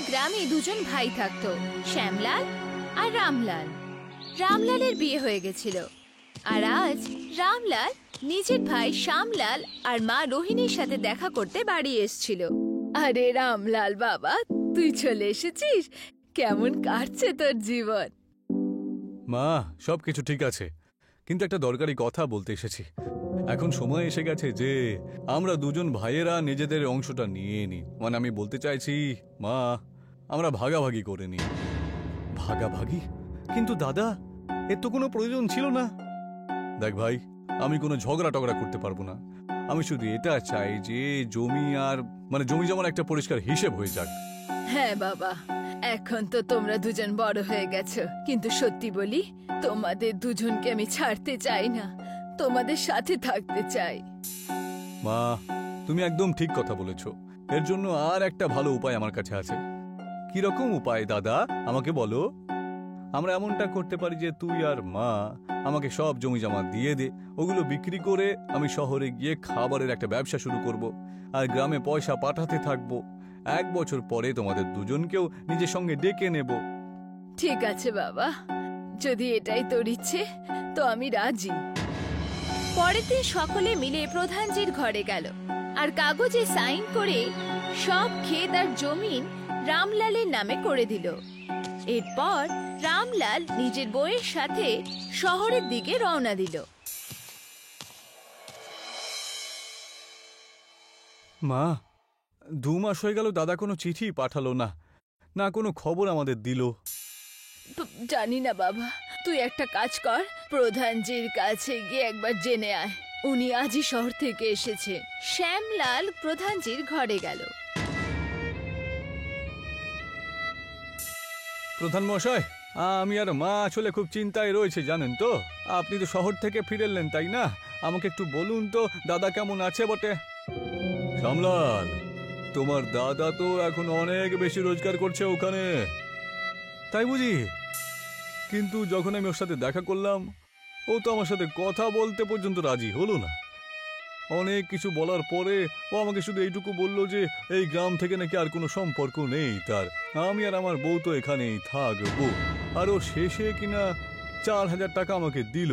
গ্রামে দুজন ভাই থাকতো, শ্যামলাল আর রামলাল। রামলালের বিয়ে হয়ে গেছিল, আর আজ রামলাল নিজের ভাই শ্যামলাল আর মা রোহিণীর সাথে দেখা করতে বাড়ি এসেছিল। আরে রামলাল বাবা, তুই চলে এসেছিস? কেমন কাটছে তোর জীবন? মা, সবকিছু ঠিক আছে, কিন্তু একটা দরকারি কথা বলতে এসেছি। এখন সময় এসে গেছে যে আমরা দুজন ভাইয়েরা নিজেদের অংশটা নিয়ে নিই। মানে আমি বলতে চাইছি মা, আমরা ভাগাভাগি করে নিই। ভাগাভাগি? কিন্তু দাদা, এর তো কোনো প্রয়োজন ছিল না। দেখ ভাই, আমি কোনো ঝগড়া টগড়া করতে পারবো না। আমি শুধু এটা চাই যে জমি আর জমি জমার একটা পরিষ্কার হিসেব হয়ে যাক। হ্যাঁ বাবা, এখন তো তোমরা দুজন বড় হয়ে গেছো, কিন্তু সত্যি বলি, তোমাদের দুজনকে আমি ছাড়তে চাই না, তোমাদের সাথে থাকতে চাই। মা, তুমি একদম ঠিক কথা বলেছো। এর জন্য আর একটা ভালো উপায় আমার কাছে আছে। কিরকম উপায় দাদা, আমাকে বলো। আমরা এমনটা করতে পারি যে তুই আর মা আমাকে সব জমি জমা দিয়ে দে, ওগুলো বিক্রি করে আমি শহরে গিয়ে খাবারের একটা ব্যবসা শুরু করব, আর গ্রামে পয়সা পাঠাতে থাকবো। 1 বছর পরে তোমাদের দুজনকেও নিজের সঙ্গে ডেকে নেব। ঠিক আছে বাবা, যদি এটাই তোর ইচ্ছে তো আমি রাজি। পরের দিন সকলে মিলে প্রধানজির ঘরে গেল আর কাগজে সাইন করে সব ক্ষেত আর জমিন রামলালের নামে করে দিল। এরপর রামলাল নিজের বউয়ের সাথে শহরের দিকে রওনা দিল। মা, 2 মাস হয়ে গেল দাদা কোনো চিঠি পাঠালো না, না কোনো খবর আমাদের দিল। জানি না বাবা, তুই একটা কাজ কর, প্রধানজির কাছে গিয়ে একবার জেনে আয়, উনি আজই শহর থেকে এসেছে। শ্যামলাল প্রধানজির ঘরে গেল। প্রধান মশাই, আমি আর মা আসলে খুব চিন্তায় রয়েছে, জানেন তো। আপনি তো শহর থেকে ফিরে এলেন, তাই না? আমাকে একটু বলুন তো দাদা কেমন আছে বটে। শ্যামলাল, তোমার দাদা তো এখন অনেক বেশি রোজগার করছে ওখানে, তাই বুঝি? কিন্তু যখন আমি ওর সাথে দেখা করলাম, ও তো আমার সাথে কথা বলতে পর্যন্ত রাজি হলো না। অনেক কিছু বলার পরে ও আমাকে শুধু এইটুকু বললো যে এই গ্রাম থেকে নাকি আর কোনো সম্পর্ক নেই তার, আমি আর আমার বউ তো এখানেই থাকবো। আর ও শেষে কিনা 4000 টাকা আমাকে দিল,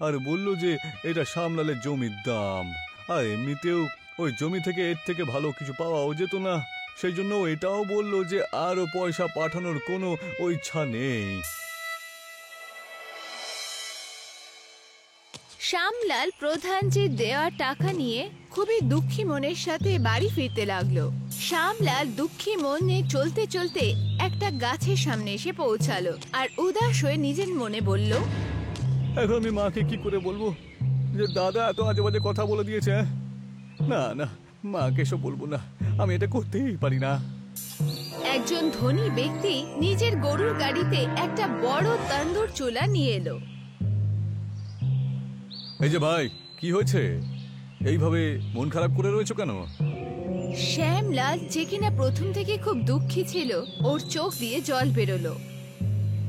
আর বলল যে এটা শ্যামলালের জমির দাম, আর এমনিতেও ওই জমি থেকে এর থেকে ভালো কিছু পাওয়াও যেত না। সেই জন্য এটাও বলল যে আরও পয়সা পাঠানোর কোনো ইচ্ছা নেই। শ্যামলাল প্রধানজির দেওয়া টাকা নিয়ে খুবই দুঃখী মনের সাথে বাড়ি ফিরতে লাগলো। শ্যামলাল দুঃখী মনে চলতে চলতে একটা গাছের সামনে এসে পৌঁছালো আর উদাস হয়ে নিজের মনে বলল, এখন আমি মাকে কি করে বলবো যে দাদা এত আজে বাজে কথা বলে দিয়েছে? না না, মাকে এসব বলবো না, আমি এটা করতেই পারি না। একজন ধনী ব্যক্তি নিজের গরুর গাড়িতে একটা বড় তন্দুর চুলা নিয়ে এলো। এই যে ভাই, কি হয়েছে? এইভাবে মন খারাপ করে রয়েছো কেন? শ্যামলাল, যে কিনা প্রথম থেকে খুব দুঃখী ছিল, ওর চোখ দিয়ে জল বেরোলো।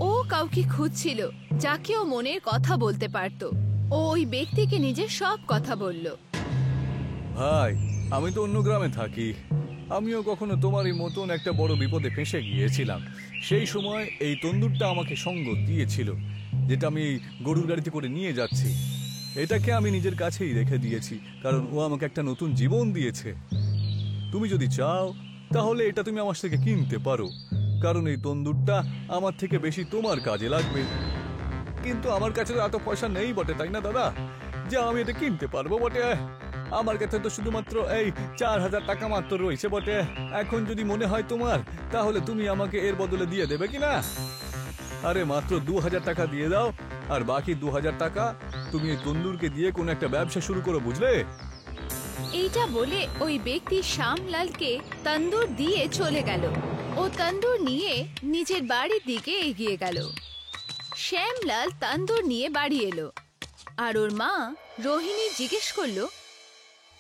ও কাউকে খুঁজছিল যাকে ও মনের কথা বলতে পারত। ও ওই ব্যক্তিকে নিজের সব কথা বলল। ভাই, আমি তো অন্য গ্রামে থাকি, আমিও কখনো তোমারই মতন একটা বড় বিপদে ফেঁসে গিয়েছিলাম। সেই সময় এই তন্দুরটা আমাকে সঙ্গ দিয়েছিল, যেটা আমি গরুর গাড়িতে করে নিয়ে যাচ্ছি। এটাকে আমি নিজের কাছেই রেখে দিয়েছি, কারণ ও আমাকে একটা নতুন জীবন দিয়েছে। তুমি যদি চাও তাহলে এটা তুমি আমার থেকে কিনতে পারো, কারণ এই তন্দুরটা আমার থেকে বেশি তোমার কাজে লাগবে। কিন্তু আমার কাছে তো এত পয়সা নেই বটে, তাই না দাদা, যে আমি এটা কিনতে পারবো বটে। আমার কাছে তো শুধুমাত্র এই 4000 টাকা মাত্র রয়েছে বটে। এখন যদি মনে হয় তোমার, তাহলে তুমি আমাকে এর বদলে দিয়ে দেবে কিনা? আরে মাত্র 2000 টাকা দিয়ে দাও, আর বাকি 2000 টাকা তুমি এই তন্দুরকে দিয়ে কোনো একটা ব্যবসা শুরু করো, বুঝলে? এইটা বলে ওই ব্যক্তি শ্যামলালকে তন্দুর দিয়ে চলে গেল। ও তন্দুর নিয়ে নিজের বাড়ির দিকে এগিয়ে গেল। শ্যামলাল তন্দুর নিয়ে বাড়ি এলো, আর ওর মা রোহিণী জিজ্ঞেস করলো,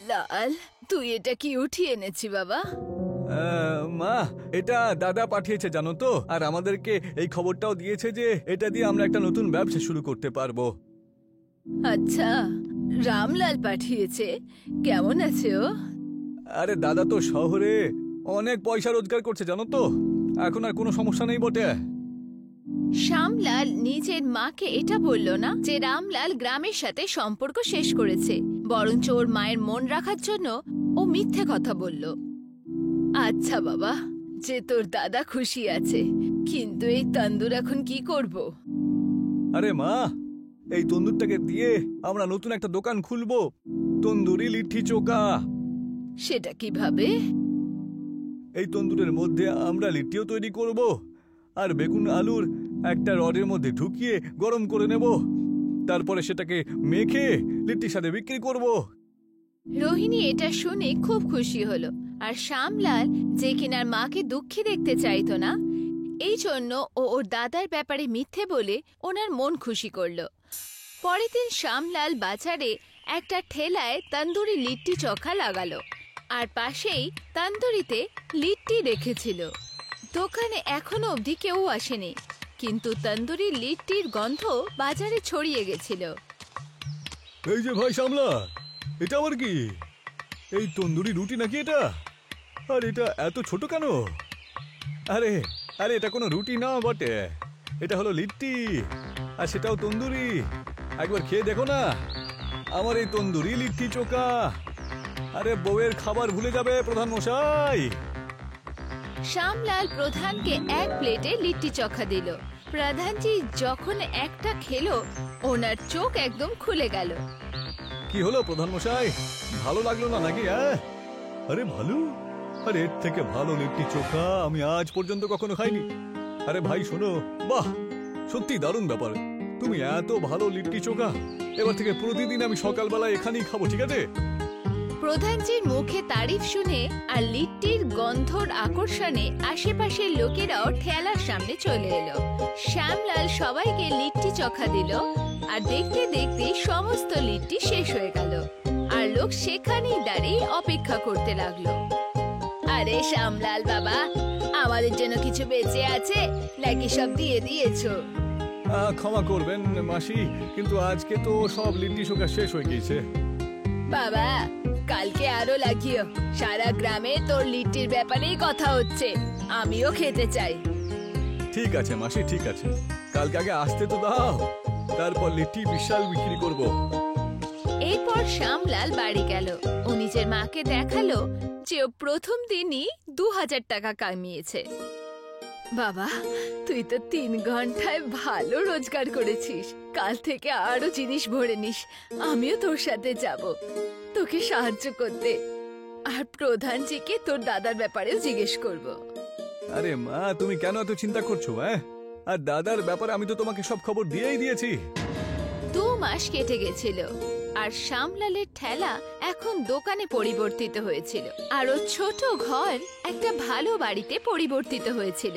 লাল, তুই এটা কি উঠিয়ে এনেছি বাবা? মা, এটা দাদা পাঠিয়েছে জানো তো, আর আমাদেরকে এই খবরটাও দিয়েছে যে এটা দিয়ে আমরা একটা নতুন ব্যবসা শুরু করতে পারবো। আচ্ছা, রামলাল পাঠিয়েছে? কেমন আছে ও? আরে দাদা তো শহরে অনেক পয়সা রোজগার করছে জানো তো, এখন আর কোনো সমস্যা নেই বটে। শ্যামলাল নিজের মাকে এটা বলল না যে রামলাল গ্রামের সাথে সম্পর্ক শেষ করেছে, বরঞ্চ ওর মায়ের মন রাখার জন্য ও মিথ্যে কথা বলল। আচ্ছা বাবা, যে তোর দাদা খুশি আছে, কিন্তু এই তন্দুর এখন কি করব? আরে মা, এই তন্দুরটাকে দিয়ে আমরা নতুন একটা দোকান খুলবো, তন্দুরি লিট্টি চোখা। সেটা কিভাবে? এই তন্দুরের মধ্যে আমরা লিট্টিও তৈরি করব, আর বেগুন আলুর একটা রডের মধ্যে ঢুকিয়ে গরম করে নেব, তারপরে সেটাকে মেখে লিট্টির সাথে বিক্রি করব। রোহিণী এটা শুনে খুব খুশি হলো, আর শ্যামলাল যে কিনার মাকে দুঃখী দেখতে চাইতো না, এই জন্য ও ওর দাদার ব্যাপারে মিথ্যে বলে ওনার মন খুশি করলো। পরের দিন শ্যামলাল বাজারে একটা ঠেলায় তন্দুরি লিট্টি চোখা লাগালো, আর পাশেই তন্দুরিতে লিট্টি রেখেছিল। দোকানে এখনো অবধি কেউ আসেনি, কিন্তু তন্দুরি লিট্টির গন্ধ বাজারে ছড়িয়ে গেছিল। এই যে ভাই শ্যামলা, এটা আবার কি? এই তন্দুরি রুটি নাকি এটা? আর এটা এত ছোট কেন? আরে আরে এটা কোনো রুটি না বটে, এটা হলো লিট্টি, আর সেটাও তন্দুরি। একবার খেয়ে দেখো না আমার এই তন্দুরি লিট্টি চোখা। আরে বউয়ের খাবার ভুলে যাবে প্রধান মশাই। শ্যামলাল প্রধানকে এক প্লেটে লিট্টি চোখা দিল। প্রধানজি যখন একটা খেলো, ওনার চোখ একদম খুলে গেল। কি হলো প্রধান মশাই, ভালো লাগলো না নাকি? আরে ভালো, আরে এর থেকে ভালো লিট্টি চোখা আমি আজ পর্যন্ত কখনো খাইনি। আরে ভাই শোনো, বাহ সত্যি দারুণ ব্যাপার, তুমি এত ভালো লিট্টি চোখা, এবার থেকে প্রতিদিন আমি সকালবেলা এখানেই খাবো, ঠিক আছে? প্রধানজির মুখে তারিফ শুনে আর লিট্টির গন্ধর আকর্ষণে আশেপাশের লোকেরাও ঠেলার সামনে চলে এলো। শ্যামলাল সবাইকে লিট্টি চোখা দিল, আর দেখতে দেখতে সমস্ত লিট্টি শেষ হয়ে গেল, আর লোক সেখানেই দাঁড়িয়ে অপেক্ষা করতে লাগলো। আরে শ্যামলাল বাবা, আমাদের জন্য কিছু বেঁচে আছে নাকি সব দিয়ে দিয়েছো? ক্ষমা করবেন মাসি, কিন্তু আজকে তো সব লিট্টি চোখা শেষ হয়ে গিয়েছে। বাবা, কালকে আরো লাগিও, সারা গ্রামে তোর লিট্টির ব্যাপারেই কথা হচ্ছে, আমিও খেতে চাই। ঠিক আছে মাসি, ঠিক আছে, কালকে আগে আসতে তো দাও, তারপর লিট্টি বিশাল বিক্রি করব। এরপর শ্যামলাল বাড়ি গেল। ও নিজের মাকে দেখালো যে ও প্রথম দিনই 2000 টাকা কামিয়েছে। বাবা, তুই তো 3 ঘন্টায় ভালো রোজগার করেছিস, কাল থেকে আরো জিনিস ভরে নিস, আমিও তোর সাথে যাব তোকে সাহায্য করতে, আর প্রধানজিকে তোর দাদার ব্যাপারেও জিজ্ঞেস করব। আরে মা, তুমি কেন এত চিন্তা করছো? আর দাদার ব্যাপারে আমি তো তোমাকে সব খবর দিয়েই দিয়েছি। 2 মাস কেটে গেছিল, আর শ্যামলালের ঠেলা এখন দোকানে পরিবর্তিত হয়েছিল, আর ওর ছোট ঘর একটা ভালো বাড়িতে পরিবর্তিত হয়েছিল।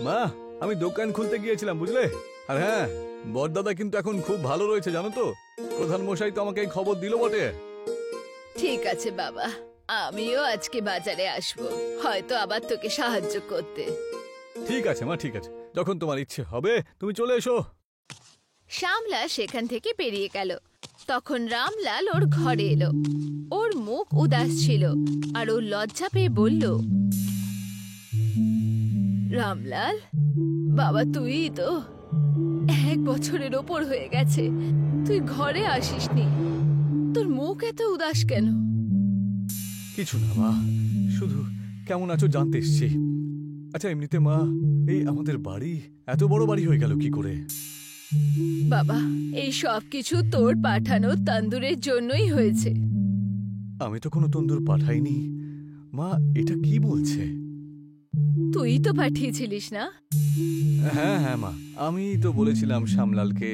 মা, আমি দোকান খুলতে গিয়েছিলাম বুঝলে, আর হ্যাঁ, বড়দাদা কিন্তু এখন খুব ভালো রয়েছে জানো তো, প্রধান মশাই তো আমাকে এই খবর দিল বটে। ঠিক আছে বাবা, আমিও আজকে বাজারে আসব, হয়তো আবার তোকে সাহায্য করতে। ঠিক আছে মা, ঠিক আছে, যখন তোমার ইচ্ছে হবে তুমি চলে এসো। শ্যামলাল সেখান থেকে বেরিয়ে গেল। তখন রামলাল ওর ঘরে এলো। ওর মুখ উদাস ছিল, আর ও লজ্জা পেয়ে বলল, রামলাল বাবা, তুই তো 1 বছরের ওপর হয়ে গেছে, তুই ঘরে আসিসনি, তোর মুখ এত উদাস কেন? কিছু না মা, শুধু কেমন আছো জানতে এসছি। আচ্ছা এমনিতে মা, এই আমাদের বাড়ি এত বড় বাড়ি হয়ে গেল কি করে? বাবা, এই সব কিছু তোর পাঠানো তন্দুরের জন্যই হয়েছে। আমি তো কোনো তন্দুর পাঠাইনি মা, এটা কি বলছে? তুই তো পাঠিয়েছিলিস না? হ্যাঁ হ্যাঁ মা, আমি তো বলেছিলাম শ্যামলালকে।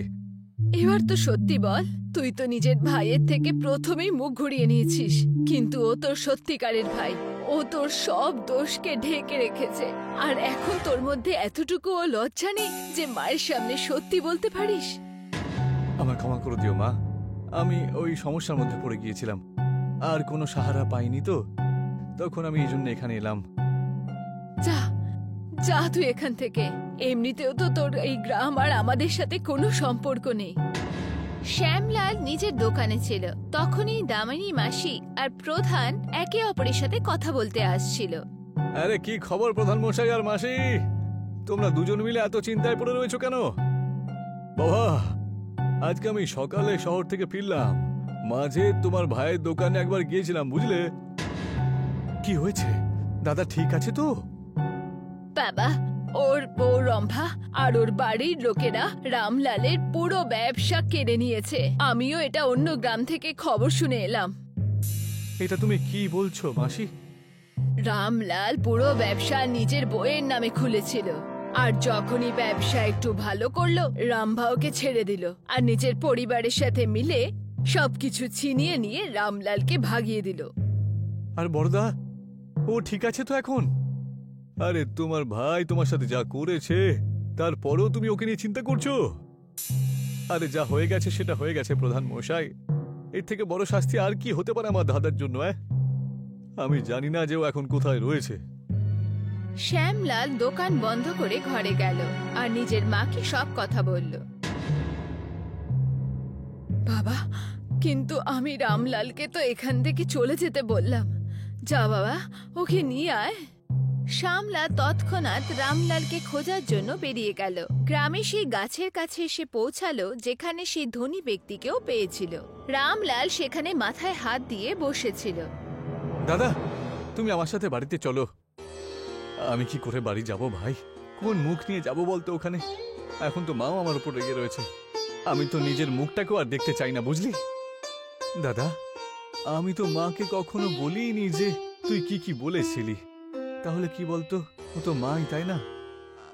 এবার তো সত্যি বল, তুই তো নিজের ভাইয়ের থেকে প্রথমেই মুখ ঘুরিয়ে নিয়েছিস, কিন্তু ও তোর সত্যিকারের ভাই, ও তোর সব দোষকে ঢেকে রেখেছে, আর এখন তোর মধ্যে এতটুকুও লজ্জা নেই যে মায়ের সামনে সত্যি বলতে পারিস? আমায় ক্ষমা করে দিও মা, আমি ওই সমস্যার মধ্যে পড়ে গিয়েছিলাম, আর কোনো সাহারা পাইনি তো, তখন আমি এই জন্য এখানে এলাম। যা যা তুই এখান থেকে, এমনিতেও তো তোর এই গ্রাম আর আমাদের সাথে কোনো সম্পর্ক নেই। শ্যামলাল নিজের দোকানে ছিল। তখনই দামিনী মাসি আর প্রধান একে অপরের সাথে কথা বলতে আসছিল। আরে কি খবর প্রধান মশাই আর মাসি, তোমরা দুজন মিলে এত চিন্তায় পড়ে রয়েছো কেন? বাবা, আজকে আমি সকালে শহর থেকে ফিরলাম, মাঝে তোমার ভাইয়ের দোকানে একবার গিয়েছিলাম, বুঝলে? কি হয়েছে? দাদা ঠিক আছে তো? বাবা, ওর বউ রম্ভা আর ওর বাড়ির লোকেরা রামলালের পুরো ব্যবসা কেড়ে নিয়েছে। আমিও এটা অন্য গ্রাম থেকে খবর শুনে এলাম। এটা তুমি কি বলছো মাসি? রামলাল পুরো ব্যবসা নিজের বউয়ের নামে খুলেছিল, আর যখনই ব্যবসা একটু ভালো করলো রামভা ওকে ছেড়ে দিল আর নিজের পরিবারের সাথে মিলে সবকিছু ছিনিয়ে নিয়ে রামলালকে ভাগিয়ে দিল। আর বড়দা, ও ঠিক আছে তো এখন? আরে তোমার ভাই তোমার সাথে যা করেছে তারপরেও তুমি ওকে নিয়ে চিন্তা করছো? আরে যা হয়ে গেছে সেটা হয়ে গেছে প্রধান মশাই, এর থেকে বড় শাস্তি আর কি হতে পারে আমার দাদার জন্য? আমি জানি না যে ও এখন কোথায় রয়েছে। শ্যামলাল দোকান বন্ধ করে ঘরে গেল আর নিজের মাকে সব কথা বলল। বাবা, কিন্তু আমি রামলালকে তো এখান থেকে চলে যেতে বললাম। যা বাবা, ওকে নিয়ে আয়। শ্যামলা তৎক্ষণাৎ রামলালকে খোঁজার জন্য বেরিয়ে গেল। গ্রামে সেই গাছের কাছে এসে পৌঁছালো যেখানে সেই ধনী ব্যক্তিকেও পেয়েছিল। রামলাল সেখানে মাথায় হাত দিয়ে বসেছিল। দাদা, তুমি আমার সাথে বাড়িতে চলো। আমি কি করে বাড়ি যাব ভাই? কোন মুখ নিয়ে যাব বলতো ওখানে? এখন তো মাও আমার উপর রেগে রয়েছে। আমি তো নিজের মুখটাকেও আর দেখতে চাই না, বুঝলি? দাদা, আমি তো মাকে কখনো বলিনি যে তুই কি কি বলেছিলি। তাহলে কি বলতো, ও তো মাই, তাই না?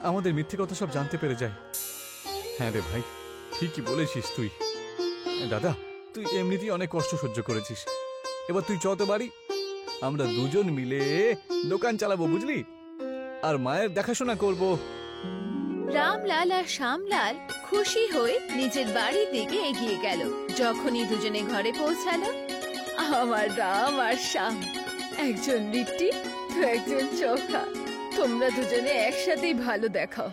আমাদের মিথ্যে কথা সব জানতে পেরে যায়। হ্যাঁ রে ভাই, ঠিকই বলেছিস তুই। দাদা, তুই এমনিতেই অনেক কষ্ট সহ্য করেছিস, এবার তুই চল তো বাড়ি। আমরা দুজন মিলে দোকান চালাবো, বুঝলি? আর মায়ের দেখাশোনা করব। রামলাল আর শ্যামলাল খুশি হয়ে নিজের বাড়ির দিকে এগিয়ে গেল। যখনই দুজনে ঘরে পৌঁছালো, আমার রাম আর শ্যাম, একজন লিট্টি তো একজন চোখা, তোমরা দুজনে একসাথেই ভালো দেখাও।